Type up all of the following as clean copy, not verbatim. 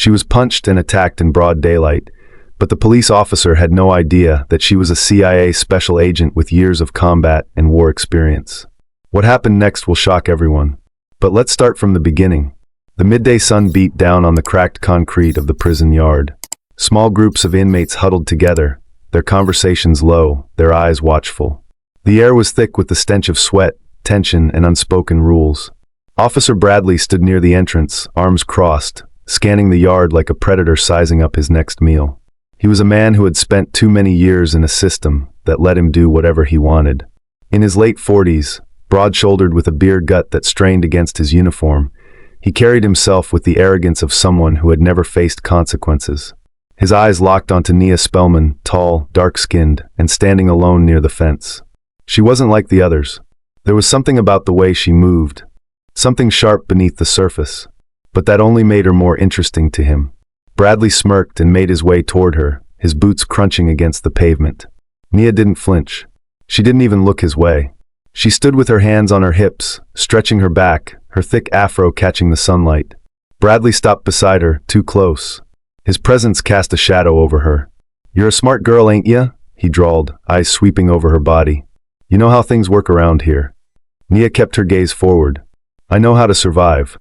She was punched and attacked in broad daylight, but the police officer had no idea that she was a CIA special agent with years of combat and war experience. What happened next will shock everyone. But let's start from the beginning. The midday sun beat down on the cracked concrete of the prison yard. Small groups of inmates huddled together, their conversations low, their eyes watchful. The air was thick with the stench of sweat, tension, and unspoken rules. Officer Bradley stood near the entrance, arms crossed, scanning the yard like a predator sizing up his next meal. He was a man who had spent too many years in a system that let him do whatever he wanted. In his late 40s, broad-shouldered with a beer gut that strained against his uniform, he carried himself with the arrogance of someone who had never faced consequences. His eyes locked onto Nia Spellman, tall, dark-skinned, and standing alone near the fence. She wasn't like the others. There was something about the way she moved, something sharp beneath the surface, but that only made her more interesting to him. Bradley smirked and made his way toward her, his boots crunching against the pavement. Nia didn't flinch. She didn't even look his way. She stood with her hands on her hips, stretching her back, her thick afro catching the sunlight. Bradley stopped beside her, too close. His presence cast a shadow over her. "You're a smart girl, ain't ya?" he drawled, eyes sweeping over her body. "You know how things work around here." Nia kept her gaze forward. "I know how to survive."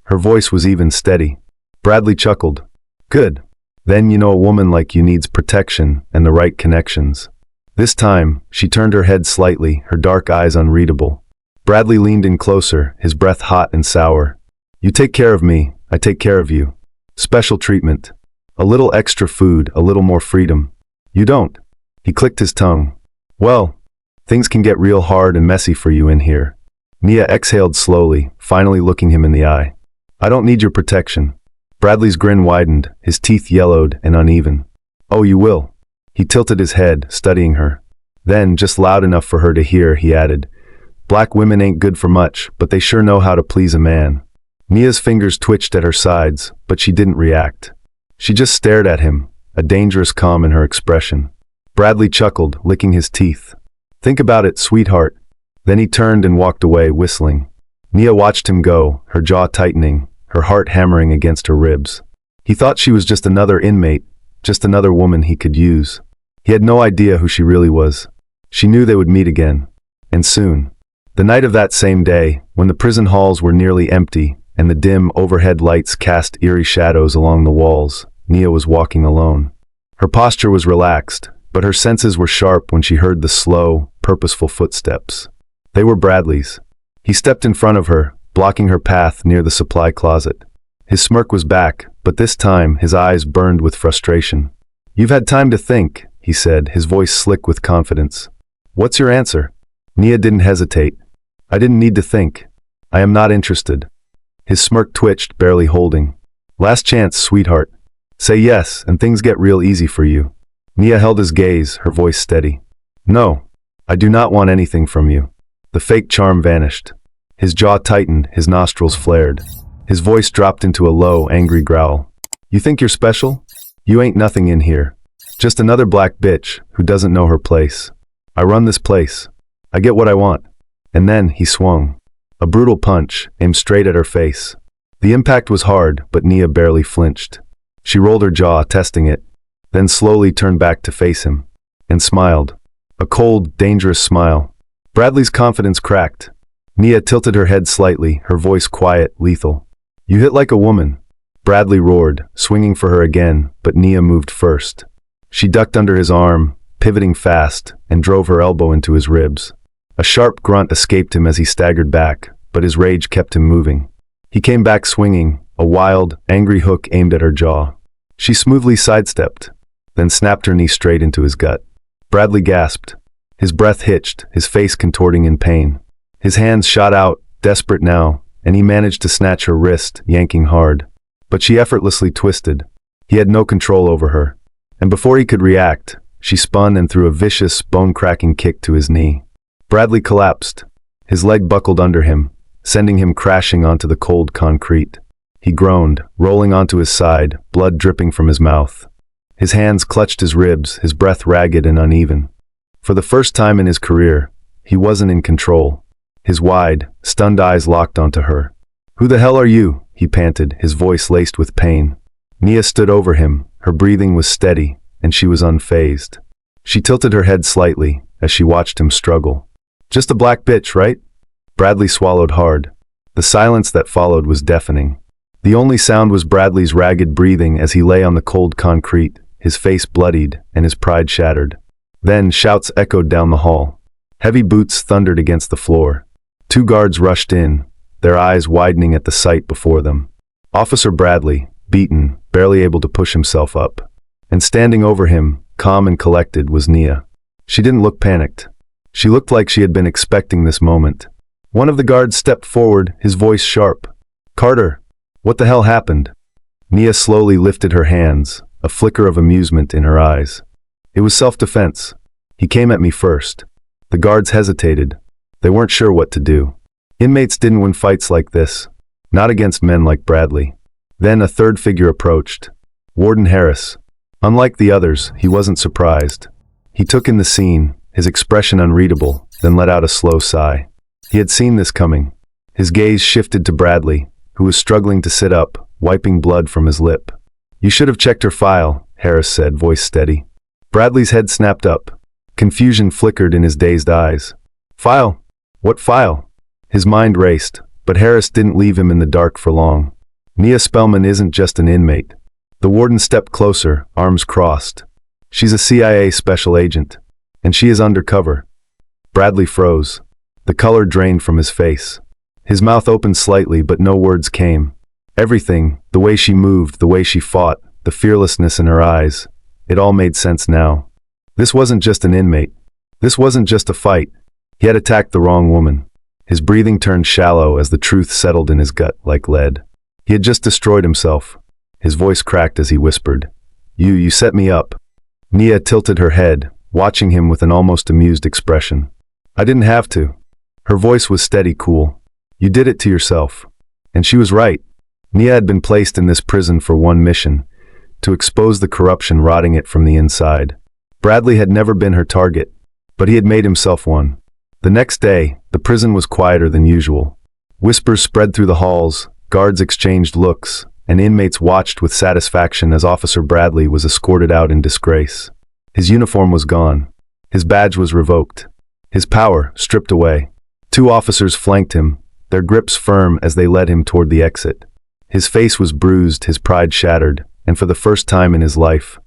Her voice was even steady. Bradley chuckled. "Good. Then you know a woman like you needs protection and the right connections." This time, she turned her head slightly, her dark eyes unreadable. Bradley leaned in closer, his breath hot and sour. "You take care of me, I take care of you. Special treatment. A little extra food, a little more freedom. You don't." He clicked his tongue. "Well, things can get real hard and messy for you in here." Nia exhaled slowly, finally looking him in the eye. "I don't need your protection." Bradley's grin widened, his teeth yellowed and uneven. "Oh, you will." He tilted his head, studying her. Then, just loud enough for her to hear, he added, "Black women ain't good for much, but they sure know how to please a man." Nia's fingers twitched at her sides, but she didn't react. She just stared at him, a dangerous calm in her expression. Bradley chuckled, licking his teeth. "Think about it, sweetheart." Then he turned and walked away, whistling. Nia watched him go, her jaw tightening, her heart hammering against her ribs. He thought she was just another inmate, just another woman he could use. He had no idea who she really was. She knew they would meet again. And soon. The night of that same day, when the prison halls were nearly empty, and the dim overhead lights cast eerie shadows along the walls, Nia was walking alone. Her posture was relaxed, but her senses were sharp when she heard the slow, purposeful footsteps. They were Bradley's. He stepped in front of her, blocking her path near the supply closet. His smirk was back, but this time his eyes burned with frustration. "You've had time to think," he said, his voice slick with confidence. "What's your answer?" Nia didn't hesitate. "I didn't need to think. I am not interested." His smirk twitched, barely holding. "Last chance, sweetheart. Say yes, and things get real easy for you." Nia held his gaze, her voice steady. "No, I do not want anything from you." The fake charm vanished. His jaw tightened, his nostrils flared. His voice dropped into a low, angry growl. "You think you're special? You ain't nothing in here. Just another black bitch who doesn't know her place. I run this place. I get what I want." And then he swung. A brutal punch, aimed straight at her face. The impact was hard, but Nia barely flinched. She rolled her jaw, testing it, then slowly turned back to face him, and smiled. A cold, dangerous smile. Bradley's confidence cracked. Nia tilted her head slightly, her voice quiet, lethal. "You hit like a woman." Bradley roared, swinging for her again, but Nia moved first. She ducked under his arm, pivoting fast, and drove her elbow into his ribs. A sharp grunt escaped him as he staggered back, but his rage kept him moving. He came back swinging, a wild, angry hook aimed at her jaw. She smoothly sidestepped, then snapped her knee straight into his gut. Bradley gasped. His breath hitched, his face contorting in pain. His hands shot out, desperate now, and he managed to snatch her wrist, yanking hard. But she effortlessly twisted. He had no control over her. And before he could react, she spun and threw a vicious, bone-cracking kick to his knee. Bradley collapsed. His leg buckled under him, sending him crashing onto the cold concrete. He groaned, rolling onto his side, blood dripping from his mouth. His hands clutched his ribs, his breath ragged and uneven. For the first time in his career, he wasn't in control. His wide, stunned eyes locked onto her. "Who the hell are you?" he panted, his voice laced with pain. Nia stood over him. Her breathing was steady, and she was unfazed. She tilted her head slightly as she watched him struggle. "Just a black bitch, right?" Bradley swallowed hard. The silence that followed was deafening. The only sound was Bradley's ragged breathing as he lay on the cold concrete, his face bloodied and his pride shattered. Then shouts echoed down the hall. Heavy boots thundered against the floor. 2 guards rushed in, their eyes widening at the sight before them. Officer Bradley, beaten, barely able to push himself up. And standing over him, calm and collected, was Nia. She didn't look panicked. She looked like she had been expecting this moment. One of the guards stepped forward, his voice sharp. "Carter, what the hell happened?" Nia slowly lifted her hands, a flicker of amusement in her eyes. "It was self-defense. He came at me first." The guards hesitated. They weren't sure what to do. Inmates didn't win fights like this, not against men like Bradley. Then a third figure approached. Warden Harris. Unlike the others, he wasn't surprised. He took in the scene, his expression unreadable, then let out a slow sigh. He had seen this coming. His gaze shifted to Bradley, who was struggling to sit up, wiping blood from his lip. "You should have checked her file," Harris said, voice steady. Bradley's head snapped up. Confusion flickered in his dazed eyes. "File? What file?" His mind raced, but Harris didn't leave him in the dark for long. "Nia Spellman isn't just an inmate." The warden stepped closer, arms crossed. "She's a CIA special agent, and she is undercover." Bradley froze. The color drained from his face. His mouth opened slightly, but no words came. Everything, the way she moved, the way she fought, the fearlessness in her eyes, it all made sense now. This wasn't just an inmate. This wasn't just a fight. He had attacked the wrong woman. His breathing turned shallow as the truth settled in his gut like lead. He had just destroyed himself. His voice cracked as he whispered, You set me up." Nia tilted her head, watching him with an almost amused expression. "I didn't have to." Her voice was steady, cool. "You did it to yourself." And she was right. Nia had been placed in this prison for one mission, to expose the corruption rotting it from the inside. Bradley had never been her target, but he had made himself one. The next day, the prison was quieter than usual. Whispers spread through the halls, guards exchanged looks, and inmates watched with satisfaction as Officer Bradley was escorted out in disgrace. His uniform was gone. His badge was revoked. His power stripped away. 2 officers flanked him, their grips firm as they led him toward the exit. His face was bruised, his pride shattered, and for the first time in his life,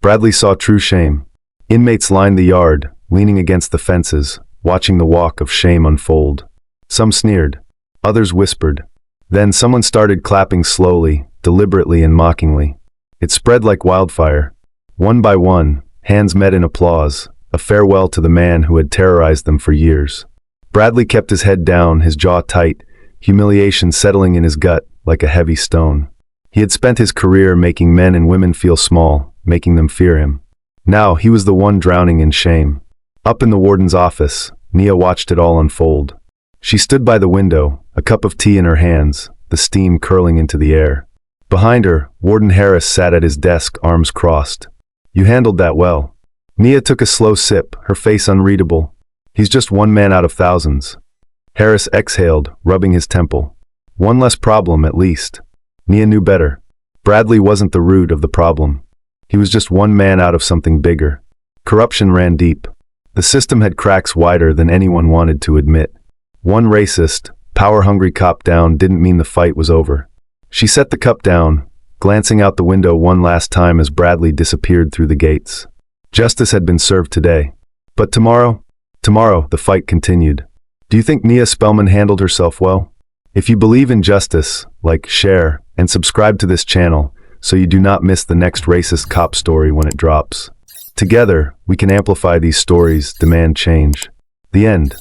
Bradley saw true shame. Inmates lined the yard, leaning against the fences, watching the walk of shame unfold. Some sneered. Others whispered. Then someone started clapping slowly, deliberately and mockingly. It spread like wildfire. One by one, hands met in applause, a farewell to the man who had terrorized them for years. Bradley kept his head down, his jaw tight, humiliation settling in his gut like a heavy stone. He had spent his career making men and women feel small, making them fear him. Now he was the one drowning in shame. Up in the warden's office, Nia watched it all unfold. She stood by the window, a cup of tea in her hands, the steam curling into the air. Behind her, Warden Harris sat at his desk, arms crossed. "You handled that well." Nia took a slow sip, her face unreadable. "He's just one man out of thousands." Harris exhaled, rubbing his temple. One less problem, at least. Nia knew better. Bradley wasn't the root of the problem. He was just one man out of something bigger. Corruption ran deep. The system had cracks wider than anyone wanted to admit. One racist, power-hungry cop down didn't mean the fight was over. She set the cup down, glancing out the window one last time as Bradley disappeared through the gates. Justice had been served today. But tomorrow, the fight continued. Do you think Nia Spellman handled herself well? If you believe in justice, like, share, and subscribe to this channel so you do not miss the next racist cop story when it drops. Together, we can amplify these stories, demand change. The end.